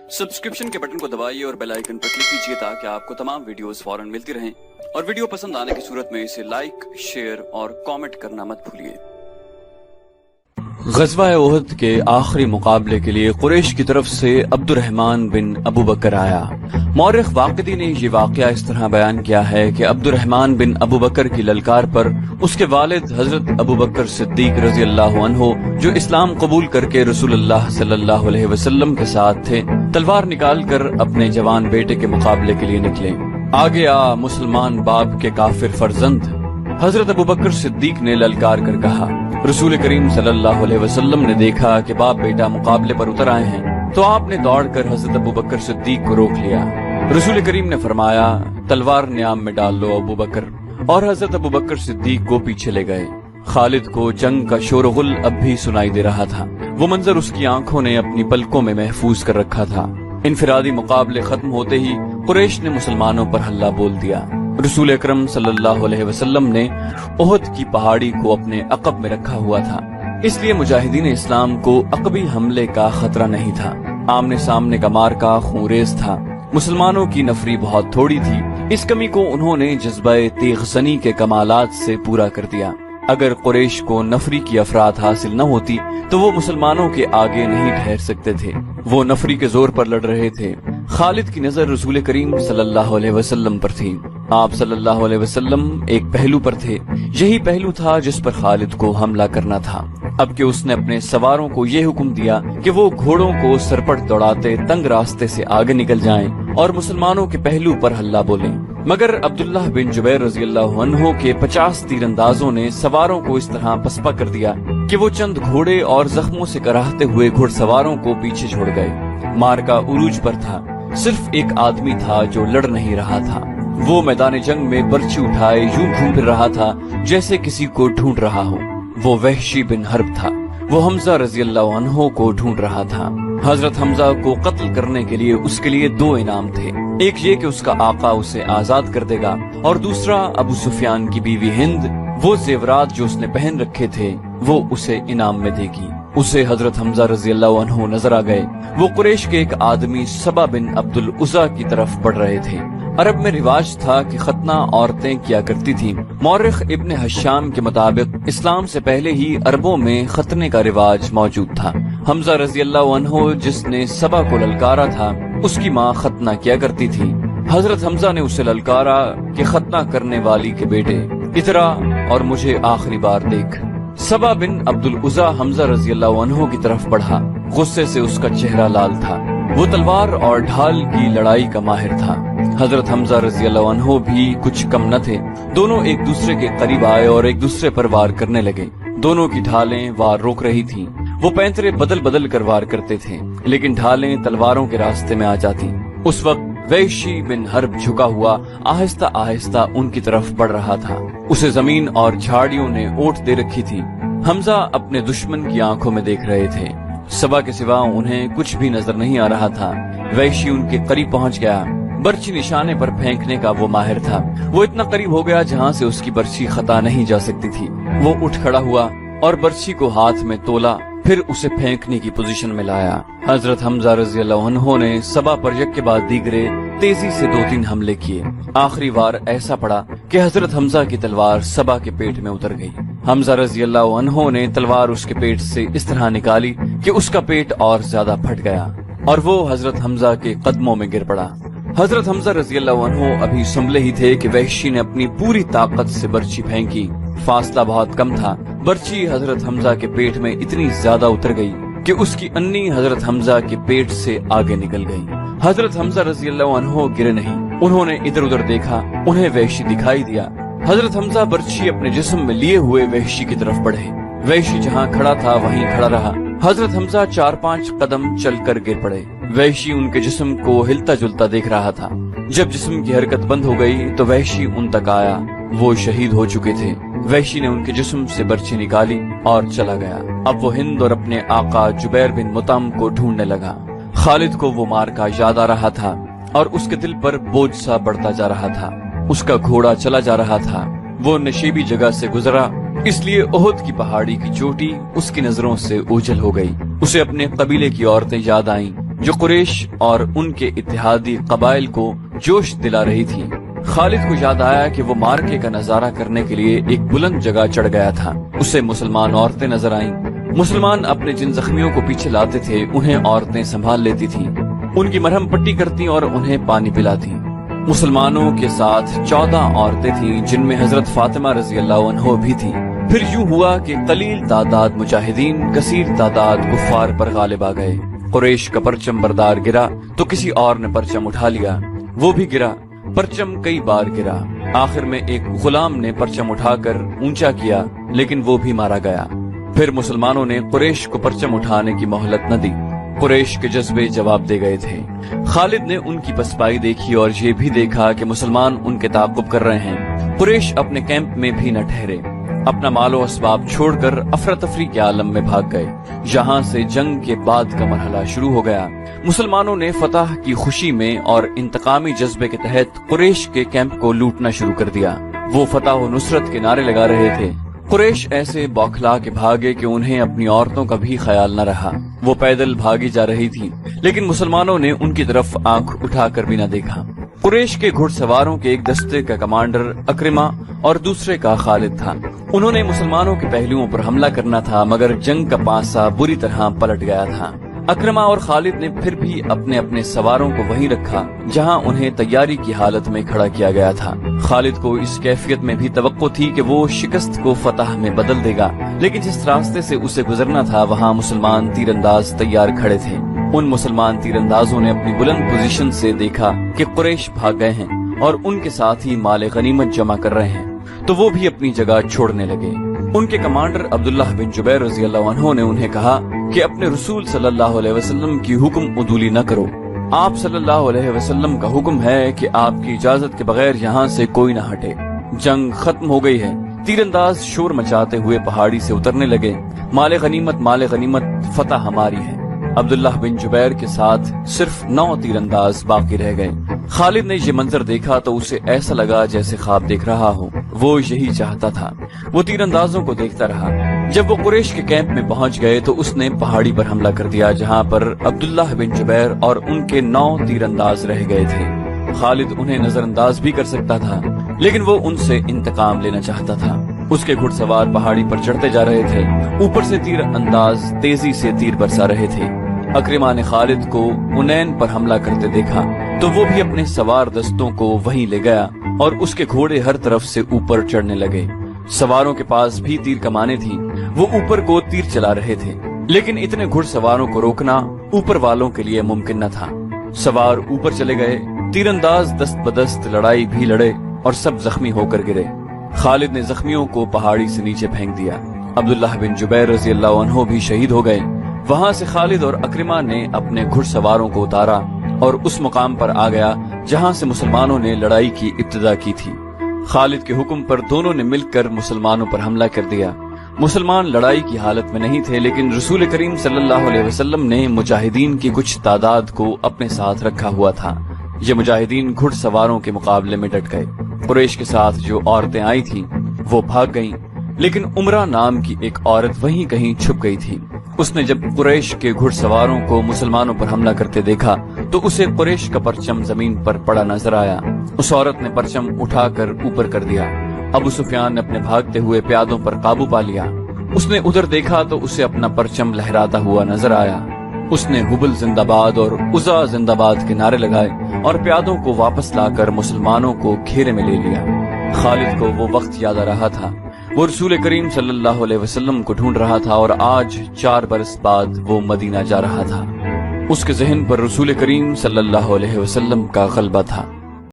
Subscription के button को दबाइए और बेल आइकन पर क्लिक कीजिए ताकि आपको तमाम वीडियोस फौरन मिलती रहें और वीडियो पसंद आने की सूरत में इसे लाइक, शेयर और कमेंट करना मत भूलिए। ग़ज़वा ओहद के आखिरी मुकाबले के लिए कुरैश की तरफ से अब्दुर्रहमान बिन अबू बकर आया। मौरिख वाक़िदी ने ये वाक़या इस तरह बयान किया है कि अब्दुर्रहमान बिन अबू बकर की ललकार पर उसके वालिद हजरत अबू बकर सिद्दीक रज़ी अल्लाह अन्हु, जो इस्लाम कबूल करके रसूलुल्लाह सल्लल्लाहु अलैहि वसल्लम के साथ थे, तलवार निकाल कर अपने जवान बेटे के मुकाबले के लिए निकले। आगे आ मुसलमान बाप के काफिर फर्जंद। हजरत अबू बकर सिद्दीक ने ललकार कर कहा, रसूल करीम सल्लल्लाहु अलैहि वसल्लम ने देखा कि बाप बेटा मुकाबले पर उतर आए हैं, तो आपने दौड़कर हजरत अबू बकर सिद्दीक को रोक लिया। रसूल करीम ने फरमाया, तलवार न्याम में डाल लो अबू बकर, और हजरत अबू बकर सिद्दीक को पीछे ले गए। खालिद को जंग का शोरगुल अब भी सुनाई दे रहा था। वो मंजर उसकी आंखों ने अपनी पलकों में महफूज कर रखा था। इनफिरादी मुकाबले खत्म होते ही कुरैश ने मुसलमानों पर हल्ला बोल दिया। रसूल अकरम सल्लल्लाहु अलैहि वसल्लम ने ओहद की पहाड़ी को अपने अक़ब में रखा हुआ था, इसलिए मुजाहिदीन इस्लाम को अक़बी हमले का खतरा नहीं था। आमने सामने का मार्का खूंरेज था। मुसलमानों की नफरी बहुत थोड़ी थी। इस कमी को उन्होंने जज्बे तेग़ज़नी के कमालात से पूरा कर दिया। अगर कुरैश को नफरी की अफराद हासिल न होती तो वो मुसलमानों के आगे नहीं ठहर सकते थे। वो नफरी के जोर पर लड़ रहे थे। खालिद की नजर रसूल करीम सल्लल्लाहु अलैहि वसल्लम पर थी। आप सल्लल्लाहु अलैहि वसल्लम एक पहलू पर थे। यही पहलू था जिस पर खालिद को हमला करना था। अब कि उसने अपने सवारों को ये हुक्म दिया कि वो घोड़ों को सरपट दौड़ाते तंग रास्ते से आगे निकल जाएं और मुसलमानों के पहलू पर हल्ला बोलें। मगर अब्दुल्लाह बिन जुबैर रज़ी अल्लाहु अन्हु के 50 तीरंदाजों ने सवारों को इस तरह पसपा कर दिया कि वो चंद घोड़े और जख्मों से कराहते हुए घुड़सवारों को पीछे छोड़ गए। मार्का उरूज पर था। सिर्फ एक आदमी था जो लड़ नहीं रहा था। वो मैदान जंग में बर्छी उठाए यूं घूम फिर रहा था जैसे किसी को ढूंढ रहा हो। वो वहशी बिन हर्ब था। वो हमजा रज़ी अल्लाहु अन्हु को ढूंढ रहा था। हजरत हमजा को कत्ल करने के लिए उसके लिए 2 इनाम थे। एक ये कि उसका आका उसे आजाद कर देगा, और दूसरा अबू सुफियान की बीवी हिंद वो जेवरात जो उसने पहन रखे थे वो उसे इनाम में देगी। उसे हजरत हमजा रज़ी अल्लाहु अन्हु नजर आ गए। वो कुरैश के एक आदमी सबा बिन अब्दुल उज़ा की तरफ बढ़ रहे थे। अरब में रिवाज था कि खतना औरतें किया करती थीं। मौरिख इब्न हशाम के मुताबिक इस्लाम से पहले ही अरबों में खतने का रिवाज मौजूद था। हमजा रज़ी अल्लाहु अन्हु जिसने सबा को ललकारा था, उसकी माँ खतना किया करती थी। हजरत हमजा ने उसे ललकारा कि खतना करने वाली के बेटे, इतरा और मुझे आखिरी बार देख। सबा बिन अब्दुल उज़ा हमजा रज़ी अल्लाहु अन्हु की तरफ बढ़ा। गुस्से से उसका चेहरा लाल था। वो तलवार और ढाल की लड़ाई का माहिर था। हजरत हमजा रज़ी अल्लाहु अन्हु भी कुछ कम न थे। दोनों एक दूसरे के करीब आए और एक दूसरे पर वार करने लगे। दोनों की ढालें वार रोक रही थीं। वो पैंतरे बदल बदल कर वार करते थे, लेकिन ढालें तलवारों के रास्ते में आ जाती। उस वक्त वैशी बिन हर्ब झुका हुआ आहिस्ता आहिस्ता उनकी तरफ बढ़ रहा था। उसे जमीन और झाड़ियों ने ओट दे रखी थी। हमजा अपने दुश्मन की आंखों में देख रहे थे। सबा के सिवा उन्हें कुछ भी नजर नहीं आ रहा था। वैशी उनके करीब पहुंच गया। बर्छी निशाने पर फेंकने का वो माहिर था। वो इतना करीब हो गया जहां से उसकी बर्छी खता नहीं जा सकती थी। वो उठ खड़ा हुआ और बर्छी को हाथ में तोला, फिर उसे फेंकने की पोजीशन में लाया। हजरत हमजा रज़ी अल्लाहु अन्हु ने सबा पर यक के बाद दीगरे तेजी से 2-3 हमले किए। आखिरी वार ऐसा पड़ा कि हजरत हमजा की तलवार सबा के पेट में उतर गई। हमजा रज़ी अल्लाहु अन्हु ने तलवार उसके पेट से इस तरह निकाली कि उसका पेट और ज्यादा फट गया और वो हजरत हमजा के कदमों में गिर पड़ा। हजरत हमजा रज़ी अल्लाहु अन्हु अभी संभले ही थे कि वहशी ने अपनी पूरी ताकत से बर्छी फेंकी। फासला बहुत कम था। बर्छी हजरत हमजा के पेट में इतनी ज्यादा उतर गई कि उसकी अन्नी हजरत हमजा के पेट से आगे निकल गई। हजरत हमजा रज़ी अल्लाहु अन्हु गिरे नहीं। उन्होंने इधर उधर देखा। उन्हें वहशी दिखाई दिया। हजरत हमजा बर्छी अपने जिस्म में लिए हुए वहशी की तरफ बढ़े। वहशी जहाँ खड़ा था वहीं खड़ा रहा। हजरत हमजा 4-5 कदम चलकर गिर पड़े। वहशी उनके जिस्म को हिलता जुलता देख रहा था। जब जिस्म की हरकत बंद हो गई तो वहशी उन तक आया। वो शहीद हो चुके थे। वहशी ने उनके जिस्म से बर्छी निकाली और चला गया। अब वो हिंद और अपने आका जुबैर बिन मुतम को ढूंढने लगा। खालिद को वो मार्का याद आ रहा था और उसके दिल पर बोझ सा बढ़ता जा रहा था। उसका घोड़ा चला जा रहा था। वो नशीबी जगह से गुजरा, इसलिए ओहद की पहाड़ी की चोटी उसकी नजरों से ओझल हो गई। उसे अपने कबीले की औरतें याद आईं जो कुरैश और उनके इत्तेहादी कबाइल को जोश दिला रही थी। खालिद को याद आया कि वो मार्के का नजारा करने के लिए एक बुलंद जगह चढ़ गया था। उसे मुसलमान औरतें नजर आईं। मुसलमान अपने जिन जख्मियों को पीछे लाते थे उन्हें औरतें संभाल लेती थीं, उनकी मरहम पट्टी करती और उन्हें पानी पिलाती। मुसलमानों के साथ 14 औरतें थीं, जिनमें हजरत फातिमा रजी अल्लाह अन्हा भी थी। फिर यूं हुआ कि कलील तादाद मुजाहिदीन कसीर तादाद कुफ्फार पर गालिब आ गए। कुरैश का परचम बरदार गिरा तो किसी और ने परचम उठा लिया, वो भी गिरा। परचम कई बार गिरा। आखिर में एक गुलाम ने परचम उठाकर ऊंचा किया, लेकिन वो भी मारा गया। फिर मुसलमानों ने कुरैश को परचम उठाने की मोहलत न दी। कुरैश के जज्बे जवाब दे गए थे। खालिद ने उनकी पसपाई देखी और ये भी देखा कि मुसलमान उनके ताक़ुब कर रहे हैं। कुरैश अपने कैंप में भी न ठहरे, अपना मालो असबाब छोड़कर अफरा तफरी के आलम में भाग गए। यहाँ से जंग के बाद का मरहला शुरू हो गया। मुसलमानों ने फतह की खुशी में और इंतकामी जज्बे के तहत कुरैश के कैंप को लूटना शुरू कर दिया। वो फतह और नुसरत के नारे लगा रहे थे। कुरैश ऐसे बौखला के भागे कि उन्हें अपनी औरतों का भी ख्याल न रहा। वो पैदल भागी जा रही थी, लेकिन मुसलमानों ने उनकी तरफ आंख उठाकर भी न देखा। कुरैश के घुड़सवारों के एक दस्ते का कमांडर अक्रिमा और दूसरे का खालिद था। उन्होंने मुसलमानों के पहलुओं पर हमला करना था, मगर जंग का पासा बुरी तरह पलट गया था। अक्रमा और खालिद ने फिर भी अपने अपने सवारों को वहीं रखा जहां उन्हें तैयारी की हालत में खड़ा किया गया था। खालिद को इस कैफियत में भी तवक्को थी कि वो शिकस्त को फतह में बदल देगा, लेकिन जिस रास्ते से उसे गुजरना था वहां मुसलमान तीरंदाज तैयार खड़े थे। उन मुसलमान तीरंदाजों ने अपनी बुलंद पोजीशन से देखा कि कुरैश भाग गए हैं और उनके साथ ही माले गनीमत जमा कर रहे हैं, तो वो भी अपनी जगह छोड़ने लगे। उनके कमांडर अब्दुल्लाह बिन जुबैर रज़ी अल्लाह अन्हु ने उन्हें कहा कि अपने रसूल सल्लल्लाहु अलैहि वसल्लम की हुक्म उदूली न करो। आप सल्लल्लाहु अलैहि वसल्लम का हुक्म है कि आपकी इजाजत के बगैर यहाँ से कोई न हटे। जंग खत्म हो गई है। तीरंदाज शोर मचाते हुए पहाड़ी से उतरने लगे। माले गनीमत, फतह हमारी है। अब्दुल्लाह बिन जुबैर के साथ सिर्फ 9 तीरंदाज बाकी रह गए। खालिद ने ये मंजर देखा तो उसे ऐसा लगा जैसे ख्वाब देख रहा हो। वो यही चाहता था। वो तीरंदाजों को देखता रहा। जब वो कुरैश के कैंप में पहुंच गए तो उसने पहाड़ी पर हमला कर दिया, जहां पर अब्दुल्लाह बिन जुबैर और उनके 9 तीरंदाज रह गए थे। खालिद उन्हें नजरअंदाज भी कर सकता था, लेकिन वो उनसे इंतकाम लेना चाहता था। उसके घुड़सवार पहाड़ी पर चढ़ते जा रहे थे। ऊपर से तीर अंदाज तेजी से तीर बरसा रहे थे। अक्रिमा ने खालिद को उनैन पर हमला करते देखा तो वो भी अपने सवार दस्तों को वहीं ले गया और उसके घोड़े हर तरफ से ऊपर चढ़ने लगे। सवारों के पास भी तीर कमाने थी। वो ऊपर को तीर चला रहे थे, लेकिन इतने घुड़सवारों को रोकना ऊपर वालों के लिए मुमकिन न था। सवार ऊपर चले गए। तीरंदाज दस्त बदस्त लड़ाई भी लड़े और सब जख्मी होकर गिरे। खालिद ने जख्मियों को पहाड़ी से नीचे फेंक दिया। अब्दुल्लाह बिन जुबैर रज़ी अल्लाह अन्हु भी शहीद हो गए। वहां से खालिद और अक्रिमा ने अपने घुड़सवारों को उतारा और उस मुकाम पर आ गया जहां से मुसलमानों ने लड़ाई की इब्तिदा की थी। खालिद के हुक्म पर दोनों ने मिलकर मुसलमानों पर हमला कर दिया। मुसलमान लड़ाई की हालत में नहीं थे, लेकिन रसूल करीम सल्लल्लाहु अलैहि वसल्लम ने मुजाहिदीन की कुछ तादाद को अपने साथ रखा हुआ था। ये मुजाहिदीन घुड़सवारों के मुकाबले में डट गए। कुरैश के साथ जो औरतें आई थीं, वो भाग गईं, लेकिन उमरा नाम की एक औरत वहीं कहीं छुप गई थी। उसने जब कुरैश के घुड़सवारों को मुसलमानों पर हमला करते देखा तो उसे कुरैश का परचम जमीन पर पड़ा नजर आया। उस औरत ने परचम उठाकर ऊपर कर दिया। अबू सुफियान ने अपने भागते हुए प्यादों पर काबू पा लिया। उसने उधर देखा तो उसे अपना परचम लहराता हुआ नजर आया। उसने हुबल जिंदाबाद और उज़ा जिंदाबाद के नारे लगाए और प्यादों को वापस लाकर मुसलमानों को घेरे में ले लिया। खालिद को वो वक्त याद आ रहा था। वो रसूल करीम सल्लल्लाहु अलैहि वसल्लम को ढूंढ रहा था और आज 4 बरस बाद वो मदीना जा रहा था। उसके ज़हन पर रसूल करीम सल्लल्लाहु अलैहि वसल्लम का गलबा था।